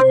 Hi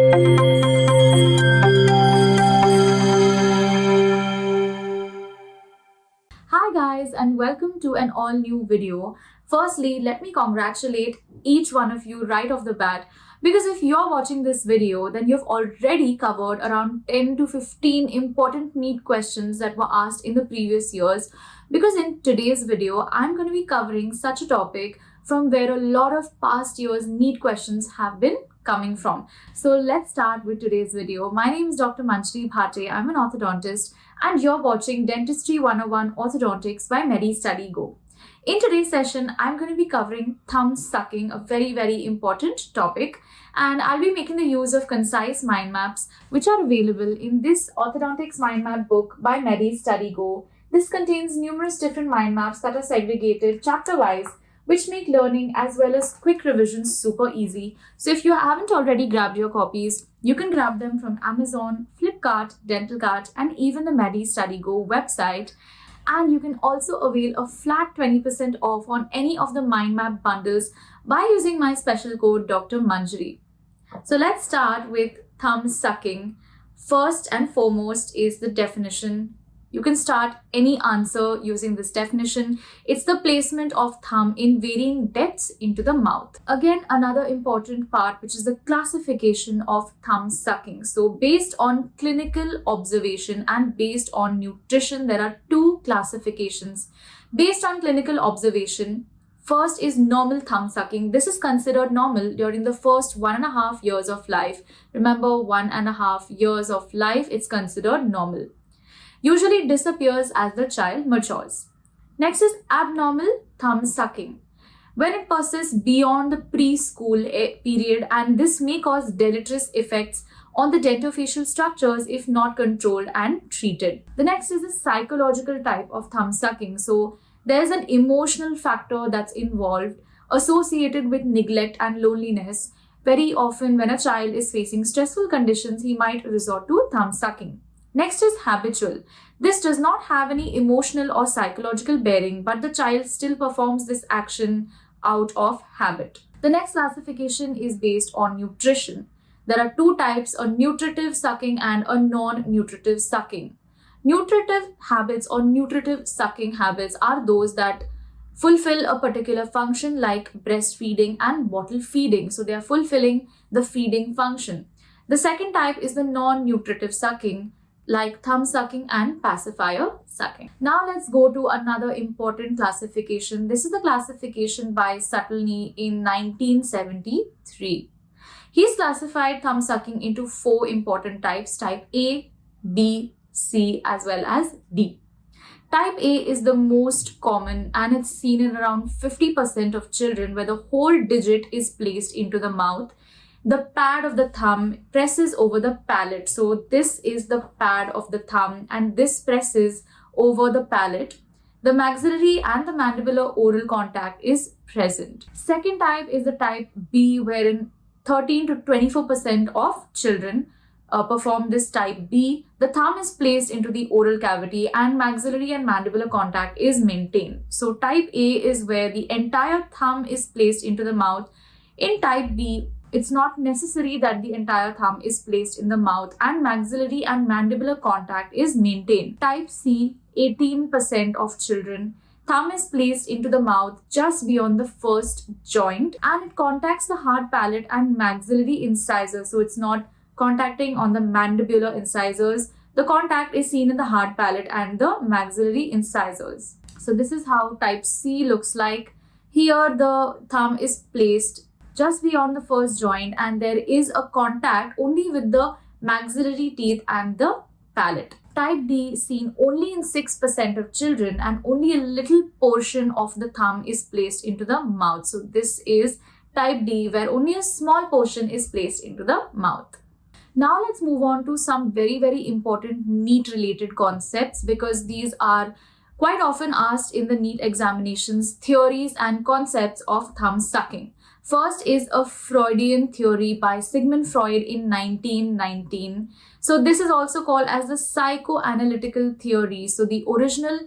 guys and welcome to an all new video. Firstly, let me congratulate each one of you right off the bat because if you're watching this video, then you've already covered around 10 to 15 important NEET questions that were asked in the previous years. Because in today's video, I'm going to be covering such a topic from where a lot of past years NEET questions have been coming from. So let's start with today's video. My name is Dr. Manjari Bhate. I'm an orthodontist and you're watching Dentistry 101 Orthodontics by MediStudyGo. In today's session, I'm going to be covering thumb sucking, a very important topic, and I'll be making the use of concise mind maps which are available in this Orthodontics Mind Map book by MediStudyGo. This contains numerous different mind maps that are segregated chapter-wise, which make learning as well as quick revisions super easy. So if you haven't already grabbed your copies, you can grab them from Amazon, Flipkart, DentalCart, and even the MediStudyGo website. And you can also avail a flat 20% off on any of the mind map bundles by using my special code Dr. Manjari. So let's start with thumb sucking. First and foremost is the definition. You can start any answer using this definition. It's the placement of thumb in varying depths into the mouth. Again, another important part, which is the classification of thumb sucking. So based on clinical observation and based on nutrition, there are two classifications. Based on clinical observation, first is normal thumb sucking. This is considered normal during the first 1.5 years of life. Remember, 1.5 years of life, it's considered normal. Usually disappears as the child matures. Next is abnormal thumb sucking, when it persists beyond the preschool period, and this may cause deleterious effects on the dentofacial structures if not controlled and treated. The next is the psychological type of thumb sucking. So there's an emotional factor that's involved associated with neglect and loneliness. Very often when a child is facing stressful conditions, he might resort to thumb sucking. Next is habitual. This does not have any emotional or psychological bearing, but the child still performs this action out of habit. The next classification is based on nutrition. There are two types, a nutritive sucking and a non-nutritive sucking. Nutritive habits or nutritive sucking habits are those that fulfill a particular function like breastfeeding and bottle feeding. So they are fulfilling the feeding function. The second type is the non-nutritive sucking, like thumb sucking and pacifier sucking. Now let's go to another important classification. This is the classification by Sutley in 1973. He's classified thumb sucking into 4 important types: type A, B, C, as well as D. Type A is the most common and it's seen in around 50% of children, where the whole digit is placed into the mouth. The pad of the thumb presses over the palate. So this is the pad of the thumb and this presses over the palate. The maxillary and the mandibular oral contact is present. Second type is the type B, wherein 13 to 24% of children perform this type B. The thumb is placed into the oral cavity and maxillary and mandibular contact is maintained. So type A is where the entire thumb is placed into the mouth. In type B, it's not necessary that the entire thumb is placed in the mouth and maxillary and mandibular contact is maintained. Type C, 18% of children, thumb is placed into the mouth just beyond the first joint and it contacts the hard palate and maxillary incisors. So it's not contacting on the mandibular incisors. The contact is seen in the hard palate and the maxillary incisors. So this is how type C looks like. Here the thumb is placed just beyond the first joint and there is a contact only with the maxillary teeth and the palate. Type D seen only in 6% of children and only a little portion of the thumb is placed into the mouth. So this is type D, where only a small portion is placed into the mouth. Now let's move on to some very important NEET related concepts, because these are quite often asked in the NEET examinations: theories and concepts of thumb sucking. First is a Freudian theory by Sigmund Freud in 1919. So this is also called as the psychoanalytical theory. So the original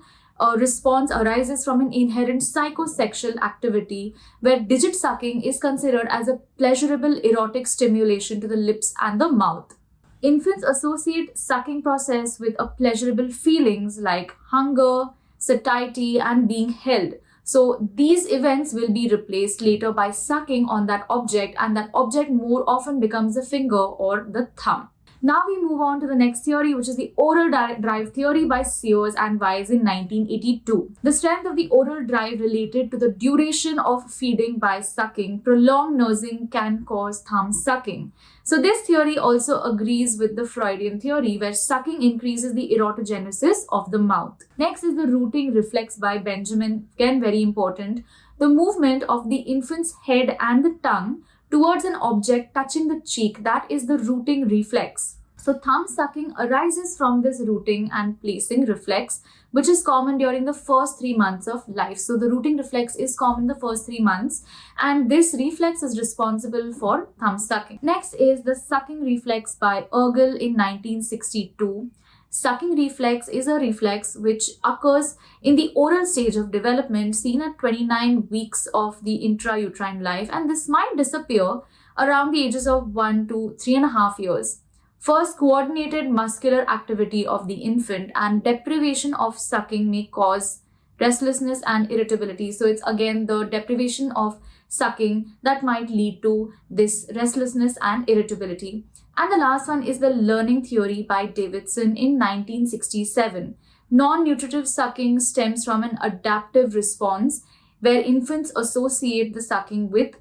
response arises from an inherent psychosexual activity where digit sucking is considered as a pleasurable erotic stimulation to the lips and the mouth. Infants associate sucking process with a pleasurable feelings like hunger, satiety, and being held. So these events will be replaced later by sucking on that object, and that object more often becomes the finger or the thumb. Now we move on to the next theory, which is the oral drive theory by Sears and Wise in 1982. The strength of the oral drive related to the duration of feeding by sucking. Prolonged nursing can cause thumb sucking. So this theory also agrees with the Freudian theory where sucking increases the erotogenesis of the mouth. Next is the rooting reflex by Benjamin, again very important. The movement of the infant's head and the tongue towards an object touching the cheek, that is the rooting reflex. So thumb sucking arises from this rooting and placing reflex, which is common during the first 3 months of life. So the rooting reflex is common in the first 3 months, and this reflex is responsible for thumb sucking. Next is the sucking reflex by Ergel in 1962. Sucking reflex is a reflex which occurs in the oral stage of development, seen at 29 weeks of the intrauterine life, and this might disappear around the ages of 1 to 3.5 years. First, coordinated muscular activity of the infant and deprivation of sucking may cause restlessness and irritability. So it's again the deprivation of sucking that might lead to this restlessness and irritability. And the last one is the learning theory by Davidson in 1967. Non-nutritive sucking stems from an adaptive response where infants associate the sucking with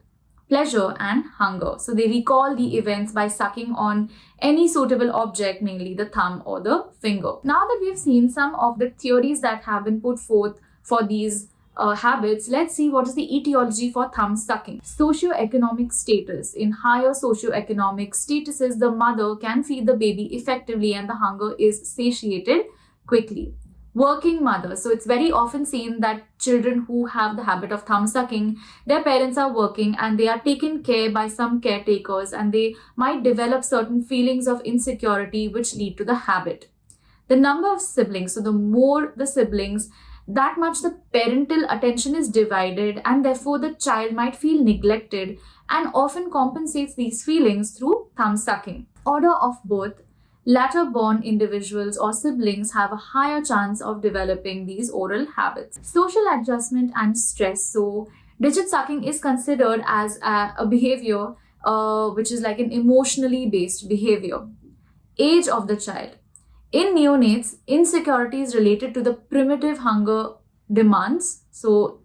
pleasure and hunger. So they recall the events by sucking on any suitable object, mainly the thumb or the finger. Now that we've seen some of the theories that have been put forth for these habits, let's see what is the etiology for thumb sucking. Socioeconomic status. In higher socioeconomic statuses, the mother can feed the baby effectively and the hunger is satiated quickly. Working mother. So it's very often seen that children who have the habit of thumb sucking, their parents are working and they are taken care by some caretakers, and they might develop certain feelings of insecurity which lead to the habit. The number of siblings. So the more the siblings, that much the parental attention is divided, and therefore the child might feel neglected and often compensates these feelings through thumb sucking. Order of birth. Latter born individuals or siblings have a higher chance of developing these oral habits. Social adjustment and stress. So digit sucking is considered as a behavior which is like an emotionally based behavior. Age of the child. In neonates, insecurities related to the primitive hunger demands. So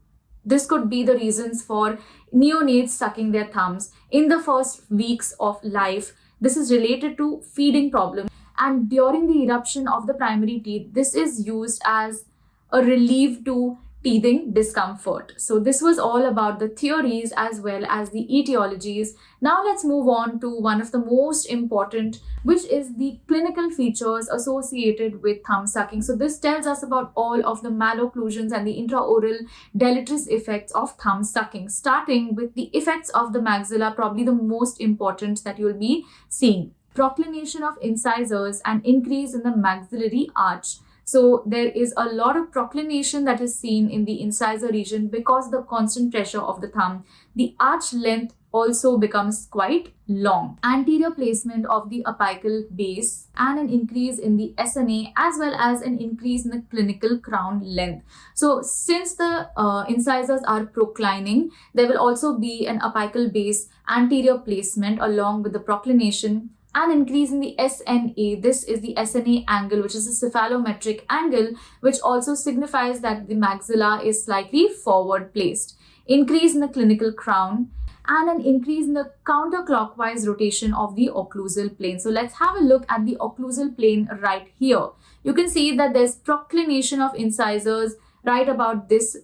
this could be the reasons for neonates sucking their thumbs in the first weeks of life. This is related to feeding problems, and during the eruption of the primary teeth, this is used as a relief to teething discomfort. So this was all about the theories as well as the etiologies. Now let's move on to one of the most important, which is the clinical features associated with thumb sucking. So this tells us about all of the malocclusions and the intraoral deleterious effects of thumb sucking, starting with the effects of the maxilla, probably the most important that you'll be seeing. Proclination of incisors and increase in the maxillary arch. So there is a lot of proclination that is seen in the incisor region because of the constant pressure of the thumb. The arch length also becomes quite long. Anterior placement of the apical base and an increase in the SNA as well as an increase in the clinical crown length. So since the incisors are proclining, there will also be an apical base anterior placement along with the proclination and increase in the SNA. This is the SNA angle, which is a cephalometric angle, which also signifies that the maxilla is slightly forward placed. Increase in the clinical crown and an increase in the counterclockwise rotation of the occlusal plane. So let's have a look at the occlusal plane right here. You can see that there's proclination of incisors right about this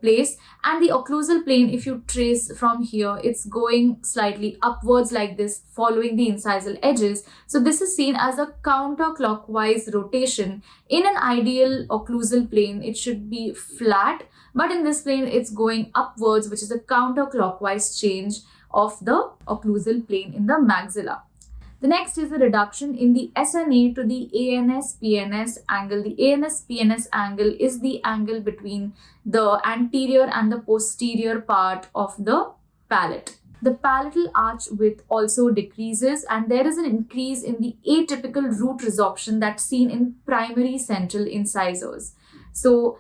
place, and the occlusal plane, if you trace from here, it's going slightly upwards like this following the incisal edges. So this is seen as a counterclockwise rotation. In an ideal occlusal plane, it should be flat, but in this plane it's going upwards, which is a counterclockwise change of the occlusal plane in the maxilla. The next is the reduction in the SNA to the ANS-PNS angle. The ANS-PNS angle is the angle between the anterior and the posterior part of the palate. The palatal arch width also decreases, and there is an increase in the atypical root resorption that's seen in primary central incisors. So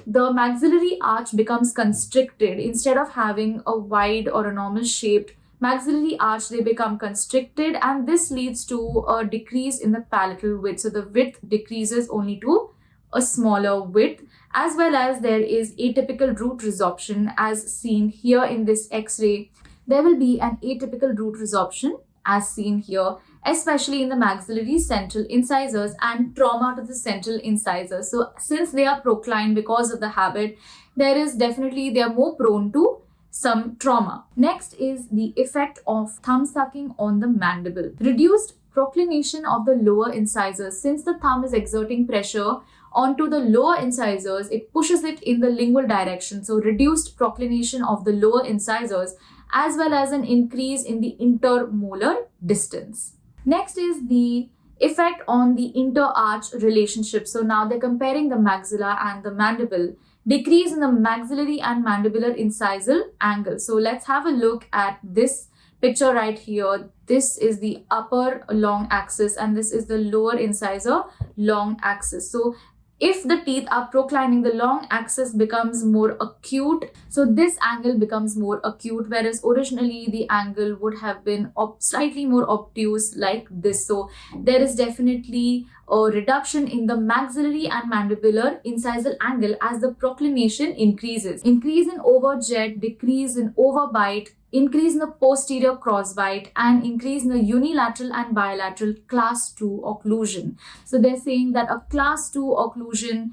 the maxillary arch becomes constricted. Instead of having a wide or a normal shaped maxillary arch, they become constricted, and this leads to a decrease in the palatal width. So the width decreases only to a smaller width, as well as there is atypical root resorption as seen here in this X-ray. There will be an atypical root resorption as seen here, especially in the maxillary central incisors and trauma to the central incisors. So since they are proclined because of the habit, they are more prone to some trauma. Next is the effect of thumb sucking on the mandible. Reduced proclination of the lower incisors. Since the thumb is exerting pressure onto the lower incisors, it pushes it in the lingual direction. So reduced proclination of the lower incisors, as well as an increase in the intermolar distance. Next is the effect on the interarch relationship. So now they're comparing the maxilla and the mandible. Decrease in the maxillary and mandibular incisal angle. So let's have a look at this picture right here. This is the upper long axis and this is the lower incisor long axis. So if the teeth are proclining, the long axis becomes more acute. So this angle becomes more acute, whereas originally the angle would have been slightly more obtuse like this. So there is definitely a reduction in the maxillary and mandibular incisal angle as the proclination increases. Increase in overjet, decrease in overbite, increase in the posterior crossbite, and increase in the unilateral and bilateral class 2 occlusion. So they're saying that a class 2 occlusion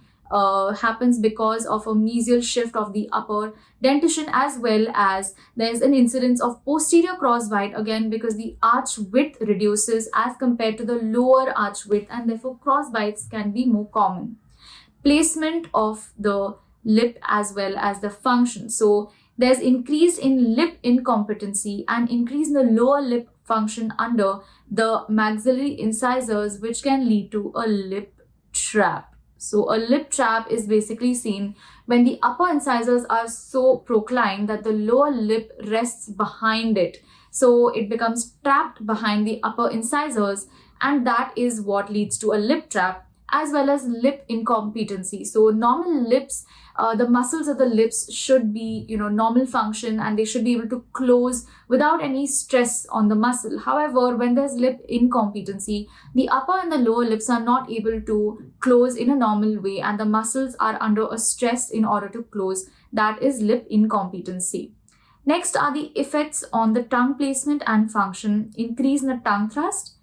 happens because of a mesial shift of the upper dentition, as well as there's an incidence of posterior crossbite, again because the arch width reduces as compared to the lower arch width, and therefore crossbites can be more common. Placement of the lip as well as the function. So there's increase in lip incompetency and increase in the lower lip function under the maxillary incisors, which can lead to a lip trap. So a lip trap is basically seen when the upper incisors are so proclined that the lower lip rests behind it. So it becomes trapped behind the upper incisors, and that is what leads to a lip trap, as well as lip incompetency. So normal lips, the muscles of the lips should be, normal function, and they should be able to close without any stress on the muscle. However, when there's lip incompetency, the upper and the lower lips are not able to close in a normal way, and the muscles are under a stress in order to close. That is lip incompetency. Next are the effects on the tongue placement and function. Increase in the tongue thrust,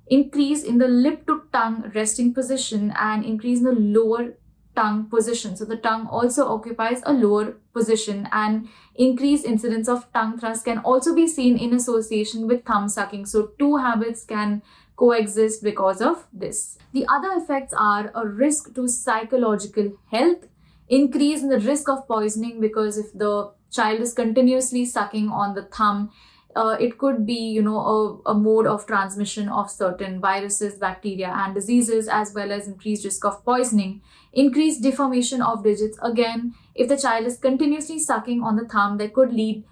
increase in the lip to tongue resting position, and increase in the lower tongue position. So the tongue also occupies a lower position, and increased incidence of tongue thrust can also be seen in association with thumb sucking. So two habits can coexist because of this. The other effects are a risk to psychological health, increase in the risk of poisoning, because if the child is continuously sucking on the thumb, it could be, a mode of transmission of certain viruses, bacteria, and diseases, as well as increased risk of poisoning. Increased deformation of digits. Again, if the child is continuously sucking on the thumb, it could lead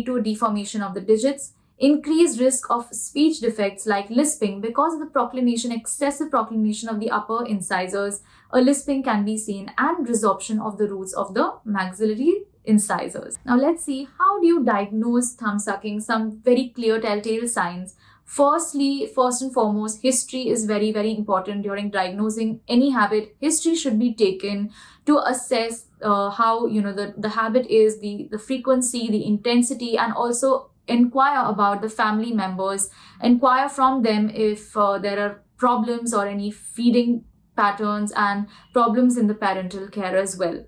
to a deformation of the digits. Increased risk of speech defects like lisping, because of the excessive proclination of the upper incisors. A lisping can be seen, and resorption of the roots of the maxillary incisors. Now let's see, how do you diagnose thumb sucking? Some very clear telltale signs. First and foremost, history is very, very important during diagnosing any habit. History should be taken to assess how the habit is, the frequency, the intensity, and also inquire about the family members. Inquire from them if there are problems or any feeding patterns and problems in the parental care as well.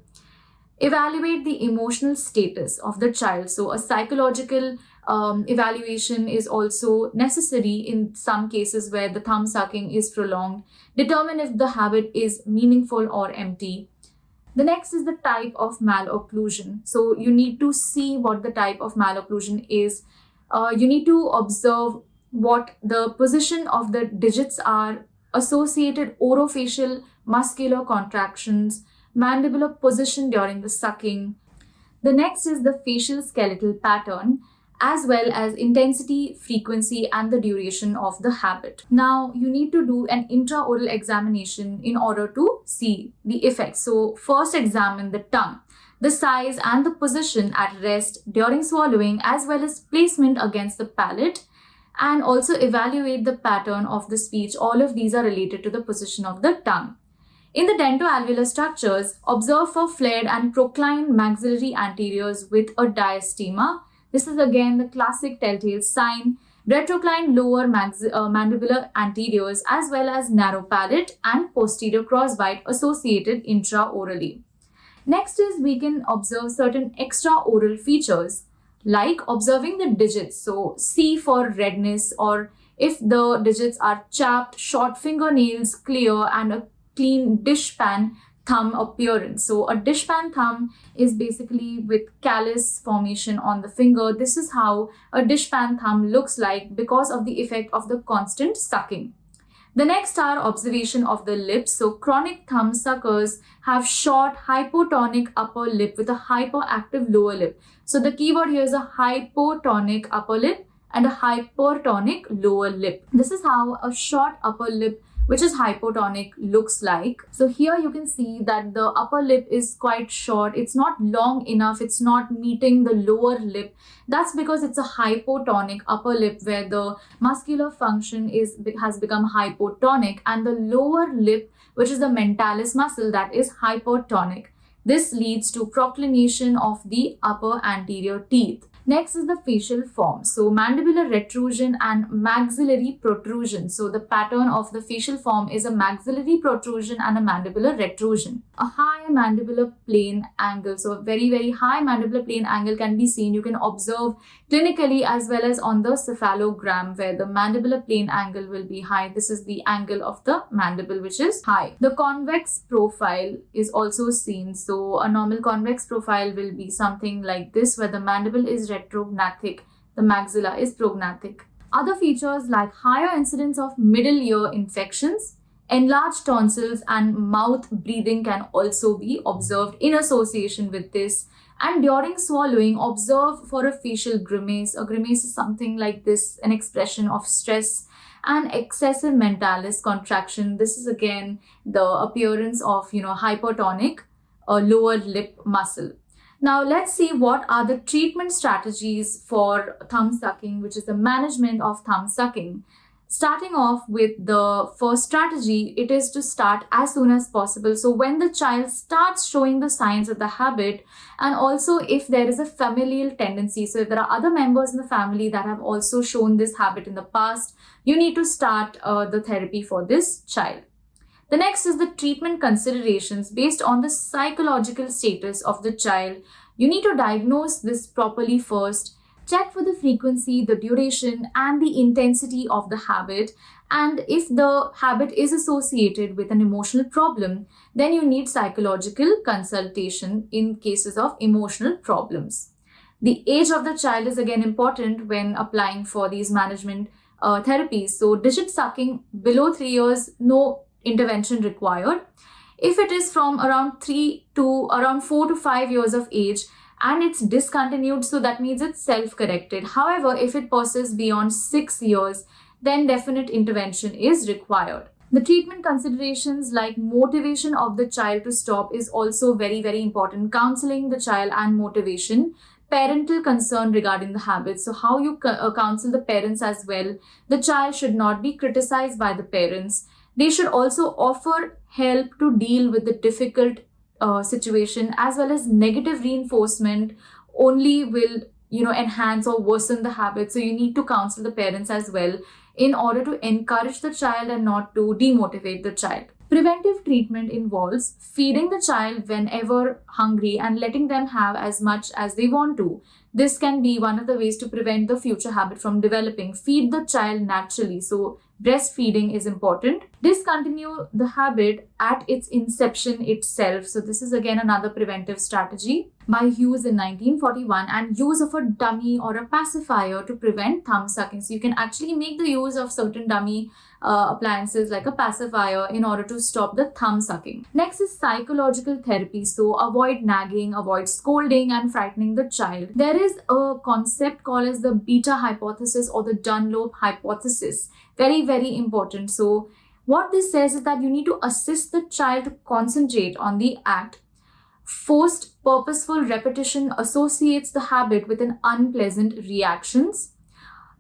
Evaluate the emotional status of the child. So a psychological evaluation is also necessary in some cases where the thumb sucking is prolonged. Determine if the habit is meaningful or empty. The next is the type of malocclusion. So you need to see what the type of malocclusion is. You need to observe what the position of the digits are, associated orofacial muscular contractions, mandibular position during the sucking. The next is the facial skeletal pattern, as well as intensity, frequency, and the duration of the habit. Now, you need to do an intraoral examination in order to see the effects. So, first examine the tongue, the size and the position at rest during swallowing, as well as placement against the palate, and also evaluate the pattern of the speech. All of these are related to the position of the tongue. In the dentoalveolar structures, observe for flared and proclined maxillary anteriors with a diastema. This is again the classic telltale sign. Retroclined lower mandibular anteriors, as well as narrow palate and posterior crossbite associated intraorally. Next is we can observe certain extraoral features like observing the digits. So C for redness, or if the digits are chapped, short fingernails, clear, and a clean dishpan thumb appearance. So a dishpan thumb is basically with callus formation on the finger. This is how a dishpan thumb looks like because of the effect of the constant sucking. The next are observation of the lips. So chronic thumb suckers have short hypotonic upper lip with a hyperactive lower lip. So the keyword here is a hypotonic upper lip and a hypertonic lower lip. This is how a short upper lip, which is hypotonic, looks like. So here you can see that the upper lip is quite short. It's not long enough. It's not meeting the lower lip. That's because it's a hypotonic upper lip where the muscular function has become hypotonic, and the lower lip, which is the mentalis muscle, that is hypertonic. This leads to proclination of the upper anterior teeth. Next is the facial form. So mandibular retrusion and maxillary protrusion. So the pattern of the facial form is a maxillary protrusion and a mandibular retrusion. A high mandibular plane angle. So a very, very high mandibular plane angle can be seen. You can observe clinically as well as on the cephalogram where the mandibular plane angle will be high. This is the angle of the mandible which is high. The convex profile is also seen. So a normal convex profile will be something like this where the mandible is retrognathic, the maxilla is prognathic. Other features like higher incidence of middle ear infections, enlarged tonsils, and mouth breathing can also be observed in association with this. And during swallowing, observe for a facial grimace. A grimace is something like this, an expression of stress, and excessive mentalis contraction. This is again the appearance of hypertonic lower lip muscle. Now let's see what are the treatment strategies for thumb sucking, which is the management of thumb sucking. Starting off with the first strategy, it is to start as soon as possible. So when the child starts showing the signs of the habit, and also if there is a familial tendency, so if there are other members in the family that have also shown this habit in the past, you need to start the therapy for this child. The next is the treatment considerations based on the psychological status of the child. You need to diagnose this properly first. Check for the frequency, the duration, and the intensity of the habit. And if the habit is associated with an emotional problem, then you need psychological consultation in cases of emotional problems. The age of the child is again important when applying for these management therapies. So digit sucking below 3 years, no intervention required. If it is from around 3 to around 4 to 5 years of age and it's discontinued, so that means it's self-corrected. However, if it persists beyond 6 years, then definite intervention is required. The treatment considerations like motivation of the child to stop is also very, very important. Counseling the child and motivation. Parental concern regarding the habits. So how you counsel the parents as well. The child should not be criticized by the parents. They should also offer help to deal with the difficult situation, as well as negative reinforcement only will enhance or worsen the habit. So you need to counsel the parents as well in order to encourage the child and not to demotivate the child. Preventive treatment involves feeding the child whenever hungry and letting them have as much as they want to. This can be one of the ways to prevent the future habit from developing. Feed the child naturally. So breastfeeding is important. Discontinue the habit at its inception itself. So this is again another preventive strategy. by Hughes in 1941, and use of a dummy or a pacifier to prevent thumb sucking. So you can actually make the use of certain dummy appliances like a pacifier in order to stop the thumb sucking. Next is psychological therapy. So avoid nagging, avoid scolding and frightening the child. There is a concept called as the beta hypothesis or the Dunlop hypothesis. Very, very important. So what this says is that you need to assist the child to concentrate on the act. Forced purposeful repetition associates the habit with an unpleasant reactions.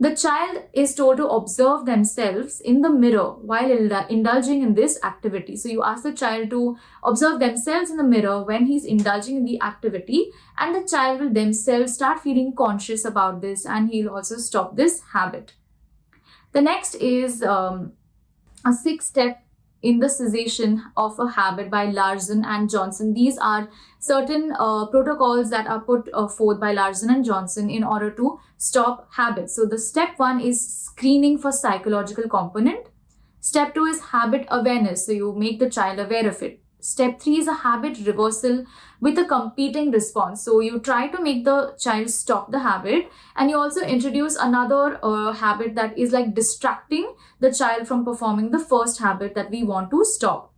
The child is told to observe themselves in the mirror while indulging in this activity. So you ask the child to observe themselves in the mirror when he's indulging in the activity, and the child will themselves start feeling conscious about this, and he'll also stop this habit. The next is a 6-step in the cessation of a habit by Larson and Johnson. These are certain protocols that are put forth by Larson and Johnson in order to stop habits. So the step 1 is screening for psychological component. Step 2 is habit awareness. So you make the child aware of it. Step 3 is a habit reversal with a competing response. So you try to make the child stop the habit, and you also introduce another habit that is like distracting the child from performing the first habit that we want to stop.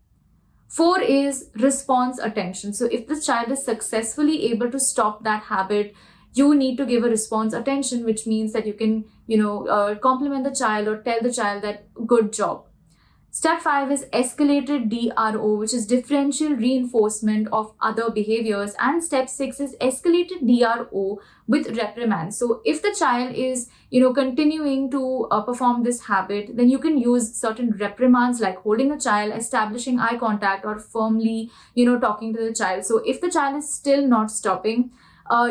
4 is response attention. So if the child is successfully able to stop that habit, you need to give a response attention, which means that you can, compliment the child or tell the child that good job. Step 5 is escalated DRO, which is differential reinforcement of other behaviors. And step 6 is escalated DRO with reprimand. So if the child is, continuing to perform this habit, then you can use certain reprimands like holding the child, establishing eye contact, or firmly, talking to the child. So if the child is still not stopping,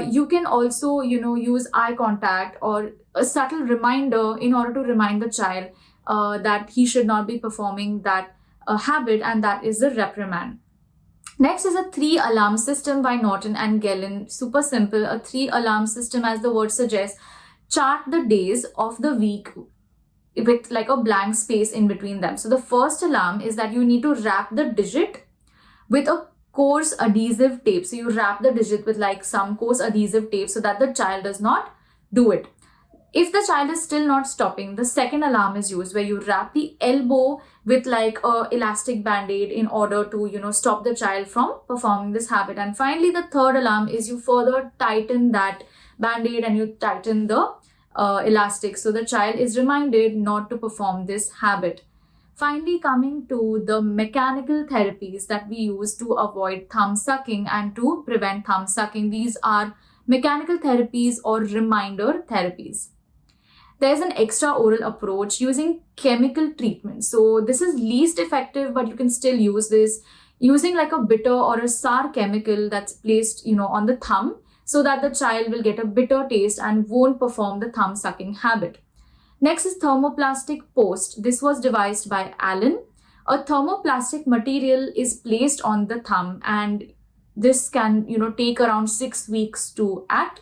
you can also, use eye contact or a subtle reminder in order to remind the child that he should not be performing that habit, and that is the reprimand. Next is a 3-alarm system by Norton and Gellin. Super simple. A 3-alarm system, as the word suggests, chart the days of the week with like a blank space in between them. So the first alarm is that you need to wrap the digit with a coarse adhesive tape. So you wrap the digit with like some coarse adhesive tape so that the child does not do it. If the child is still not stopping, the second alarm is used, where you wrap the elbow with like a elastic band-aid in order to, stop the child from performing this habit. And finally, the third alarm is you further tighten that band-aid and you tighten the elastic. So the child is reminded not to perform this habit. Finally, coming to the mechanical therapies that we use to avoid thumb sucking and to prevent thumb sucking. These are mechanical therapies or reminder therapies. There's an extraoral approach using chemical treatment. So this is least effective, but you can still use this using like a bitter or a sour chemical that's placed, on the thumb, so that the child will get a bitter taste and won't perform the thumb sucking habit. Next is thermoplastic post. This was devised by Allen. A thermoplastic material is placed on the thumb, and this can, take around 6 weeks to act.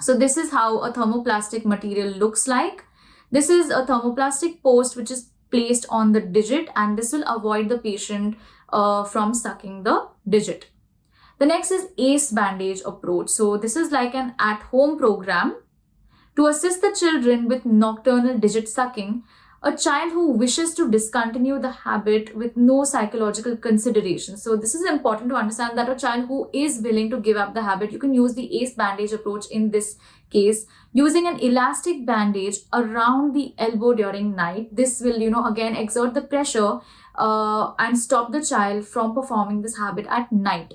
So this is how a thermoplastic material looks like. This is a thermoplastic post which is placed on the digit, and this will avoid the patient from sucking the digit. The next is ACE bandage approach. So this is like an at-home program to assist the children with nocturnal digit sucking. A child who wishes to discontinue the habit with no psychological consideration. So this is important to understand that a child who is willing to give up the habit, you can use the ACE bandage approach in this case, using an elastic bandage around the elbow during night. This will, again exert the pressure and stop the child from performing this habit at night.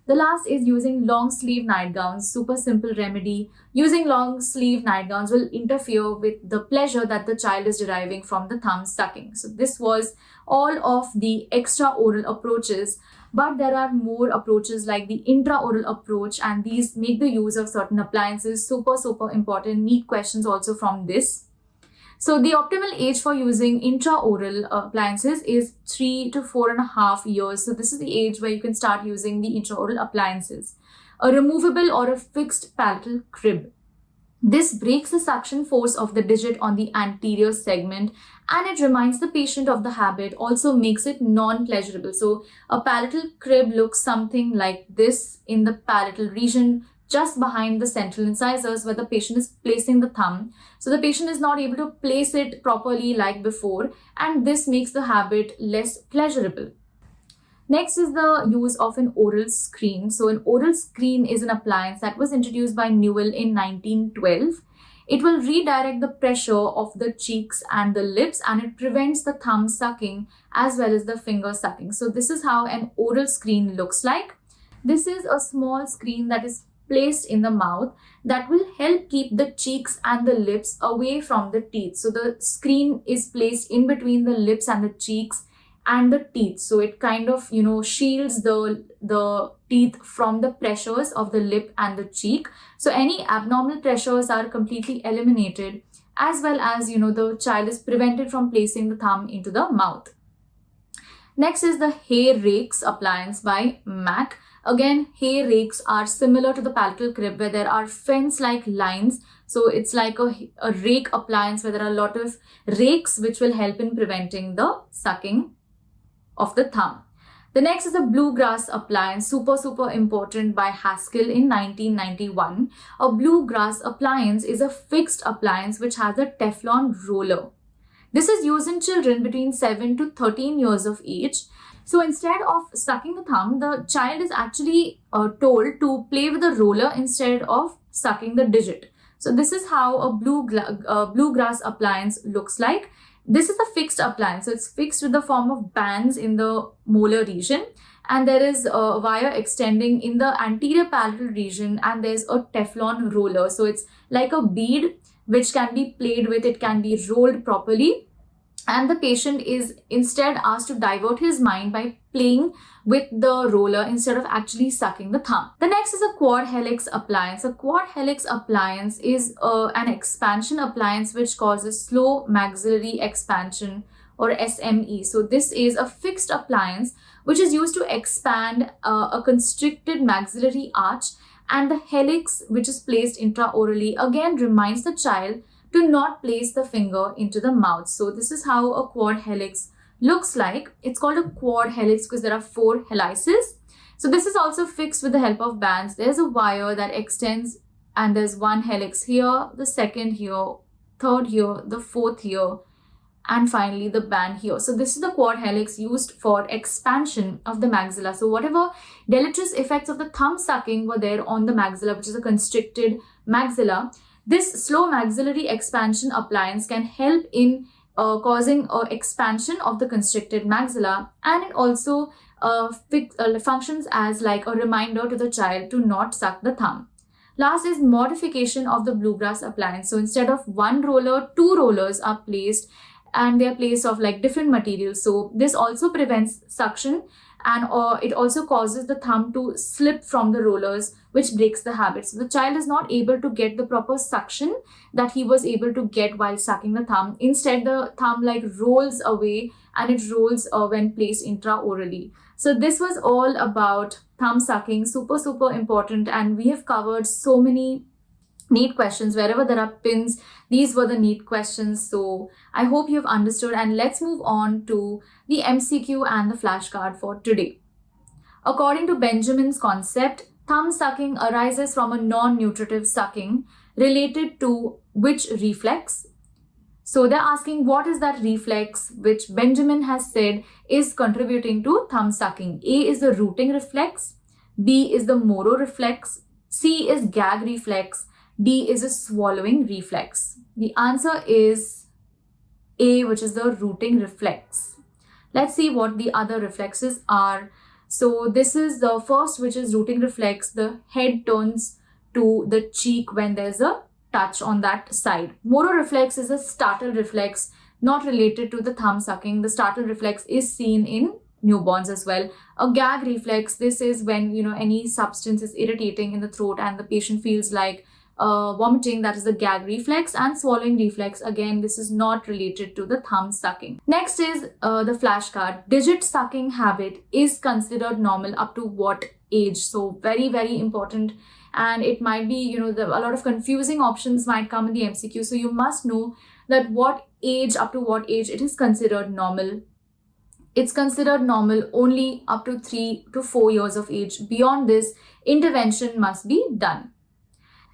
The last is using long sleeve nightgowns. Super simple remedy. Using long sleeve nightgowns will interfere with the pleasure that the child is deriving from the thumb sucking. So this was all of the extraoral approaches, but there are more approaches like the intraoral approach, and these make the use of certain appliances. Super important. Neat questions also from this. So the optimal age for using intraoral appliances is 3 to 4.5 years. So this is the age where you can start using the intraoral appliances. A removable or a fixed palatal crib. This breaks the suction force of the digit on the anterior segment, and it reminds the patient of the habit, also makes it non-pleasurable. So a palatal crib looks something like this in the palatal region just behind the central incisors where the patient is placing the thumb. So the patient is not able to place it properly like before, and this makes the habit less pleasurable. Next is the use of an oral screen. So an oral screen is an appliance that was introduced by Newell in 1912. It will redirect the pressure of the cheeks and the lips, and it prevents the thumb sucking as well as the finger sucking. So this is how an oral screen looks like. This is a small screen that is placed in the mouth that will help keep the cheeks and the lips away from the teeth. So the screen is placed in between the lips and the cheeks and the teeth, so it kind of shields the teeth from the pressures of the lip and the cheek. So any abnormal pressures are completely eliminated, as well as the child is prevented from placing the thumb into the mouth. Next is the hair rakes appliance by Mac. Again, hair rakes are similar to the palatal crib where there are fence-like lines. So it's like a rake appliance where there are a lot of rakes which will help in preventing the sucking of the thumb. The next is the bluegrass appliance, super important, by Haskell in 1991. A bluegrass appliance is a fixed appliance which has a Teflon roller. This is used in children between 7 to 13 years of age. So instead of sucking the thumb, the child is actually told to play with the roller instead of sucking the digit. So this is how a bluegrass appliance looks like. This is a fixed appliance, so it's fixed with the form of bands in the molar region, and there is a wire extending in the anterior palatal region, and there's a Teflon roller. So it's like a bead which can be played with, it can be rolled properly, and the patient is instead asked to divert his mind by playing with the roller instead of actually sucking the thumb. The next is a quad helix appliance. A quad helix appliance is an expansion appliance which causes slow maxillary expansion, or SME. So this is a fixed appliance which is used to expand a constricted maxillary arch, and the helix, which is placed intraorally, again reminds the child to not place the finger into the mouth. So this is how a quad helix looks like. It's called a quad helix because there are 4 helices. So this is also fixed with the help of bands. There's a wire that extends, and there's one helix here, the second here, third here, the fourth here, and finally the band here. So this is the quad helix used for expansion of the maxilla. So whatever deleterious effects of the thumb sucking were there on the maxilla, which is a constricted maxilla, this slow maxillary expansion appliance can help in causing expansion of the constricted maxilla, and it also functions as like a reminder to the child to not suck the thumb. Last is modification of the bluegrass appliance. So instead of 1 roller, 2 rollers are placed, and they are placed of like different materials. So this also prevents suction, and it also causes the thumb to slip from the rollers, which breaks the habit. So the child is not able to get the proper suction that he was able to get while sucking the thumb. Instead, the thumb like rolls away, and it rolls when placed intraorally. So this was all about thumb sucking, super important, and we have covered so many neat questions. Wherever there are pins, these were the neat questions. So I hope you've understood, and let's move on to the MCQ and the flashcard for today. According to Benjamin's concept, thumb sucking arises from a non-nutritive sucking related to which reflex? So they're asking what is that reflex which Benjamin has said is contributing to thumb sucking. A is the rooting reflex, B is the Moro reflex, C is gag reflex, D is a swallowing reflex. The answer is A, which is the rooting reflex. Let's see what the other reflexes are. So this is the first, which is rooting reflex. The head turns to the cheek when there's a touch on that side. Moro reflex is a startle reflex, not related to the thumb sucking. The startle reflex is seen in newborns as well. A gag reflex, this is when any substance is irritating in the throat and the patient feels like vomiting, that is the gag reflex. And swallowing reflex, again, this is not related to the thumb sucking. Next is the flashcard. Digit sucking habit is considered normal up to what age? So very important, and it might be, a lot of confusing options might come in the MCQ. So you must know that up to what age it is considered normal. It's considered normal only up to 3 to 4 years of age. Beyond this, intervention must be done.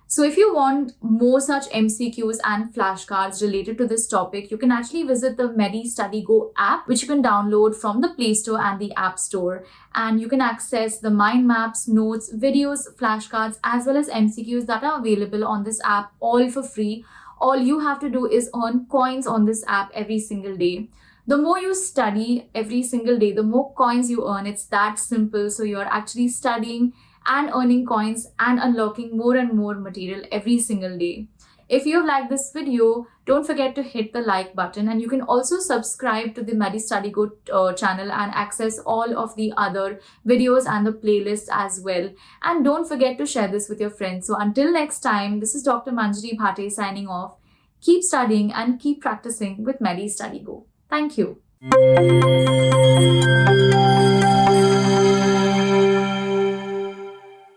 So if you want more such MCQs and flashcards related to this topic, you can actually visit the Medi Study Go app, which you can download from the Play Store and the App Store. And you can access the mind maps, notes, videos, flashcards, as well as MCQs that are available on this app, all for free. All you have to do is earn coins on this app every single day. The more you study every single day, the more coins you earn. It's that simple. So you're actually studying and earning coins and unlocking more and more material every single day. If you have liked this video, don't forget to hit the like button, and you can also subscribe to the Medi Study Go channel and access all of the other videos and the playlist as well. And don't forget to share this with your friends. So until next time, this is Dr. Manjari Bhate signing off. Keep studying and keep practicing with Medi Study Go. Thank you.